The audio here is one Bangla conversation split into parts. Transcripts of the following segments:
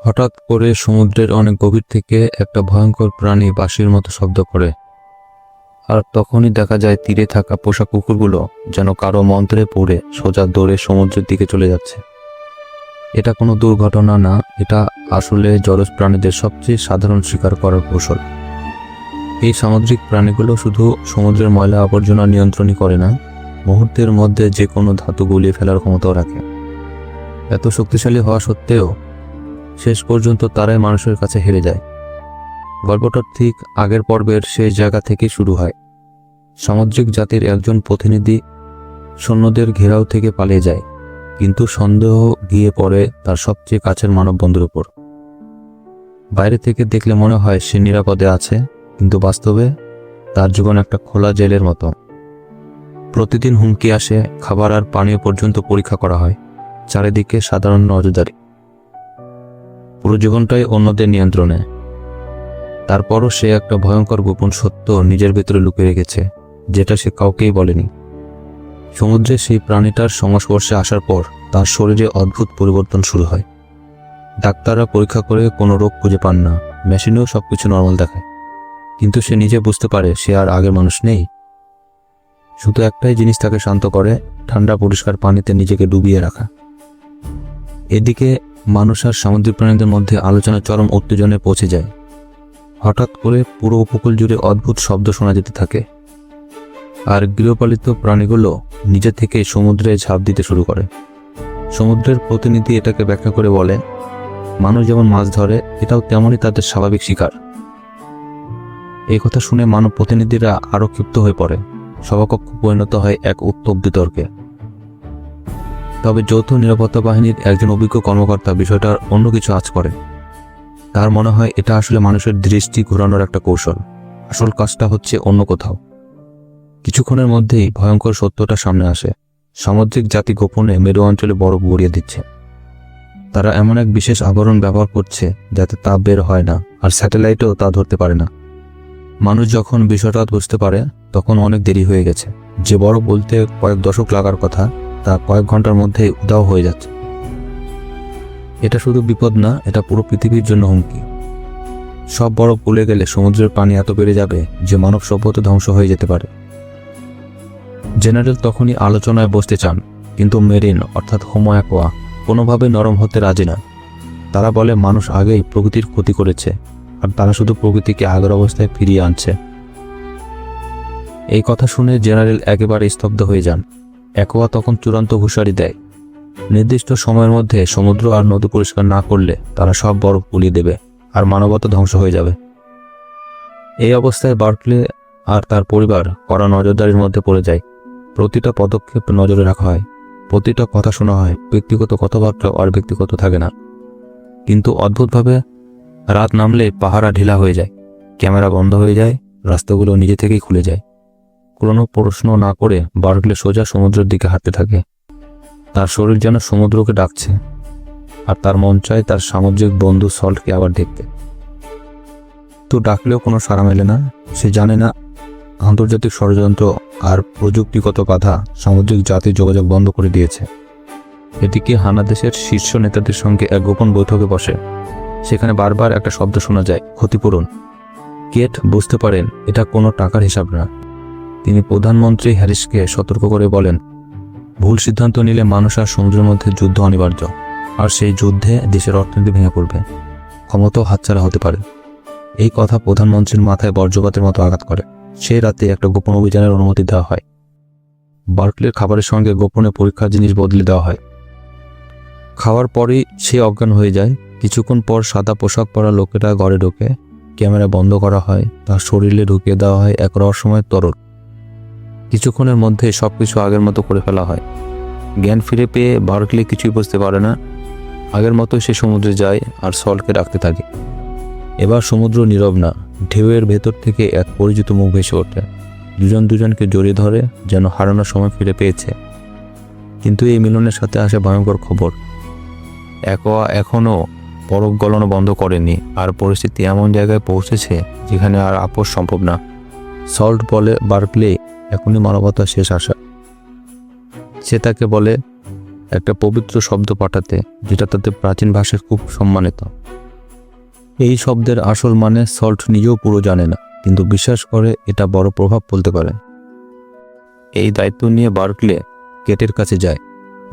হঠাৎ করে সমুদ্রের অনেক গভীর থেকে একটা ভয়ঙ্কর প্রাণী বাঁশির মতো শব্দ করে। আর তখনই দেখা যায় তীরে থাকা পোষা কুকুরগুলো যেন কারো মন্ত্রে পড়ে সোজা দৌড়ে সমুদ্রের দিকে চলে যাচ্ছে। এটা কোনো দুর্ঘটনা না, এটা আসলে জলজ প্রাণীদের সবচেয়ে সাধারণ শিকার করার কৌশল। এই সামুদ্রিক প্রাণীগুলো শুধু সমুদ্রের ময়লা আবর্জনা নিয়ন্ত্রণই করে না, মুহূর্তের মধ্যে যে কোনো ধাতু গলিয়ে ফেলার ক্ষমতাও রাখে। এত শক্তিশালী হওয়া সত্ত্বেও শেষ পর্যন্ত তারাই মানুষের কাছে হেরে যায়। গল্পটা ঠিক আগের পর্বের সেই জায়গা থেকে শুরু হয়। সামুদ্রিক জাতির একজন প্রতিনিধি সৈন্যদের ঘেরাও থেকে পালিয়ে যায়, কিন্তু সন্দেহ গিয়ে পড়ে তার সবচেয়ে কাছের মানব বন্ধুর উপর। বাইরে থেকে দেখলে মনে হয় সে নিরাপদে আছে, কিন্তু বাস্তবে তার জীবন একটা খোলা জেলের মতো। প্রতিদিন হুমকি আসে, খাবার আর পানীয় পর্যন্ত পরীক্ষা করা হয়, চারিদিকে সাধারণ নজরদারি, পুরো জীবনটাই অন্যদের নিয়ন্ত্রণে। তারপরও সে একটা ভয়ঙ্কর গোপন সত্য নিজের ভেতরে লুকিয়ে রেখেছে, যেটা সে কাউকেই বলেনি। সমুদ্রে সেই প্রাণীটার সংস্পর্শে আসার পর তার শরীরে অদ্ভুত পরিবর্তন শুরু হয়। ডাক্তাররা পরীক্ষা করে কোনো রোগ খুঁজে পান না, মেশিনেও সবকিছু নর্মাল দেখায়, কিন্তু সে নিজে বুঝতে পারে সে আর আগের মানুষ নেই। শুধু একটাই জিনিস তাকে শান্ত করে, ঠান্ডা পরিষ্কার পানিতে নিজেকে ডুবিয়ে রাখা। এদিকে মানুষ আর সামুদ্রিক প্রাণীদের মধ্যে আলোচনা চরম উত্তেজনায় পৌঁছে যায়। হঠাৎ করে পুরো উপকূল জুড়ে অদ্ভুত শব্দ শোনা যেতে থাকে, আর গৃহপালিত প্রাণীগুলো নিজে থেকে সমুদ্রে ঝাঁপ দিতে শুরু করে। সমুদ্রের প্রতিনিধি এটাকে ব্যাখ্যা করে বলে, মানুষ যেমন মাছ ধরে, এটাও তেমনই তাদের স্বাভাবিক শিকার। এই কথা শুনে মানব প্রতিনিধিরা আরো ক্ষিপ্ত হয়ে পড়ে। সভাকক্ষ পরিণত হয় এক উত্তপ্ত বিতর্কে। তবে যৌথ নিরাপত্তা বাহিনীর একজন অভিজ্ঞ কর্মকর্তা বিষয়টার অন্য কিছু আঁচ করে। তার মনে হয় এটা আসলে মানুষের দৃষ্টি ঘোরানোর একটা কৌশল, আসল কাজটা হচ্ছে অন্য কোথাও। কিছুক্ষণের মধ্যেই ভয়ঙ্কর সত্যটা সামনে আসে। সামুদ্রিক জাতি গোপনে মেরু অঞ্চলে বরফ গড়িয়ে দিচ্ছে। তারা এমন এক বিশেষ আবরণ ব্যবহার করছে যাতে তা বের হয় না, আর স্যাটেলাইটও তা ধরতে পারে না। মানুষ যখন বিষয়টা বুঝতে পারে তখন অনেক দেরি হয়ে গেছে। যে বরফ বলতে কয়েক দশক লাগার কথা, তা কয়েক ঘন্টার মধ্যে উধাও হয়ে যাচ্ছে। এটা শুধু বিপদ না, এটা পুরো পৃথিবীর জন্য হুমকি। সব বরফ গলে গেলে সমুদ্রের পানি এত বেড়ে যাবে যে মানব সভ্যতা ধ্বংস হয়ে যেতে পারে। জেনারেল তখনই আলোচনায় বসতে চান, কিন্তু মেরিন অর্থাৎ হোমো অ্যাকোয়া কোনোভাবে নরম হতে রাজি না। তারা বলে মানুষ আগেই প্রকৃতির ক্ষতি করেছে, আর তারা শুধু প্রকৃতিকে আগের অবস্থায় ফিরিয়ে আনছে। এই কথা শুনে জেনারেল একেবারে স্তব্ধ হয়ে যান। অ্যাকোয়া তখন চূড়ান্ত হুঁশিয়ারি দেয়, নির্দিষ্ট সময়ের মধ্যে সমুদ্র আর নদী পরিষ্কার না করলে তারা সব বরফ গলিয়ে দেবে, আর মানবতা ধ্বংস হয়ে যাবে। এই অবস্থায় বার্কলে আর তার পরিবার কড়া নজরদারির মধ্যে পড়ে যায়। প্রতিটা পদক্ষেপ নজরে রাখা হয়, প্রতিটা কথা শোনা হয়, ব্যক্তিগত কথাবার্তা আর ব্যক্তিগত থাকে না। কিন্তু অদ্ভুতভাবে রাত নামলে পাহারা ঢিলা হয়ে যায়, ক্যামেরা বন্ধ হয়ে যায়, রাস্তাগুলো নিজে থেকেই খুলে যায়। কোনো প্রশ্ন না করে বার্কলে সোজা সমুদ্রের দিকে হাঁটতে থাকে। তার শরীর যেন সমুদ্রকে ডাকছে, আর তার মন চায় তার সামুদ্রিক বন্ধু সল্টকে আবার দেখতে। তো ডাকলেও কোনো সাড়া মেলে না। সে জানে না আন্তর্জাতিক ষড়যন্ত্র আর প্রযুক্তিগত বাধা সামুদ্রিক জাতির যোগাযোগ বন্ধ করে দিয়েছে। এদিকে হানা দেশের শীর্ষ নেতাদের সঙ্গে এক গোপন বৈঠকে বসে। সেখানে বারবার একটা শব্দ শোনা যায়, ক্ষতিপূরণ। কেট বুঝতে পারেন এটা কোনো টাকার হিসাব না। তিনি প্রধানমন্ত্রী হ্যারিসকে সতর্ক করে বলেন, ভুল সিদ্ধান্ত নিলে মানুষ আর সমুদ্রের মধ্যে যুদ্ধ অনিবার্য, আর সেই যুদ্ধে দেশের অর্থনীতি ভেঙে পড়বে, ক্ষমতাও হাতছাড়া হতে পারে। এই কথা প্রধানমন্ত্রীর মাথায় বজ্রপাতের মতো আঘাত করে। সেই রাতে একটা গোপন অভিযানের অনুমতি দেওয়া হয়। বার্কলের খাবারের সঙ্গে গোপনে পরীক্ষার জিনিস বদলে দেওয়া হয়। খাওয়ার পরই সে অজ্ঞান হয়ে যায়। কিছুক্ষণ পর সাদা পোশাক পরা লোকেরা ঘরে ঢোকে, ক্যামেরা বন্ধ করা হয়, তার শরীরে ঢুকিয়ে দেওয়া হয় এক রহস্যময় তরল। কিছুক্ষণের মধ্যে সবকিছু আগের মতো করে ফেলা হয়। জ্ঞান ফিরে পেয়ে বার্কলে কিছুই বুঝতে পারে না। আগের মতো সে সমুদ্রে যায় আর সল্টকে ডাকতে থাকে। এবার সমুদ্র নীরব না, ঢেউয়ের ভেতর থেকে এক পরিচিত মুখ ভেসে ওঠে। দুজন দুজনকে জড়িয়ে ধরে, যেন হারানোর সময় ফিরে পেয়েছে। কিন্তু এই মিলনের সাথে আসে ভয়ঙ্কর খবর। অ্যাকোয়া এখনও বরফ গলানো বন্ধ করেনি, আর পরিস্থিতি এমন জায়গায় পৌঁছেছে যেখানে আর আপোষ সম্ভব না। সল্ট বলে বার্কলে এখনই মানবতার শেষ আশা। সে তাকে বলে একটা পবিত্র শব্দ পাঠাতে, যেটা তাদের প্রাচীন ভাষায় খুব সম্মানিত। এই শব্দের আসল মানে সল্ট নিজেও পুরো জানে না, কিন্তু বিশ্বাস করে এটা বড় প্রভাব ফেলতে পারে। এই দায়িত্ব নিয়ে বার্কলে কেটের কাছে যায়।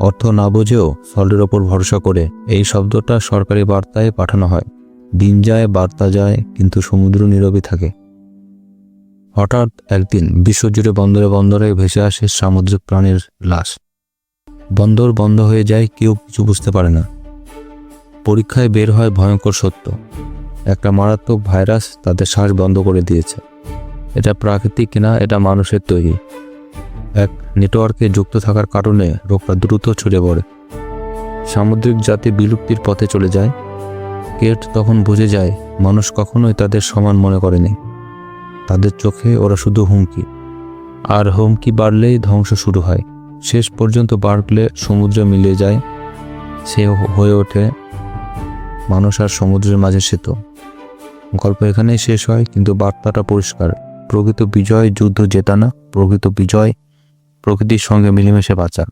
অর্থ না বুঝেও সল্টের ওপর ভরসা করে এই শব্দটা সরকারি বার্তায় পাঠানো হয়। দিন যায়, বার্তা যায়, কিন্তু সমুদ্র নীরবে থাকে। হঠাৎ একদিন বিশ্বজুড়ে বন্দরে বন্দরে ভেসে আসে সামুদ্রিক প্রাণীর লাশ। বন্দর বন্ধ হয়ে যায়, কেউ কিছু বুঝতে পারে না। পরীক্ষায় বের হয় ভয়ঙ্কর সত্য, একটা মারাত্মক ভাইরাস তাদের শ্বাস বন্ধ করে দিয়েছে। এটা প্রাকৃতিক না, এটা মানুষের তৈরি। এক নেটওয়ার্কে যুক্ত থাকার কারণে রোগটা দ্রুত ছড়িয়ে পড়ে। সামুদ্রিক জাতি বিলুপ্তির পথে চলে যায়। কেট তখন বুঝে যায় মানুষ কখনোই তাদের সমান মনে করেনি। তাদের চোখে ওরা শুধু হুমকি, আর হুমকি বাড়লেই ধ্বংস শুরু হয়। শেষ পর্যন্ত বার্কলে সমুদ্রে মিলিয়ে যায়। সে হয়ে ওঠে মানুষ আর সমুদ্রের মাঝে সেতু। গল্প এখানেই শেষ হয়, কিন্তু বার্তাটা পরিষ্কার। প্রকৃত বিজয় যুদ্ধ জেতা না, প্রকৃত বিজয় প্রকৃতির সঙ্গে মিলেমিশে বাঁচা।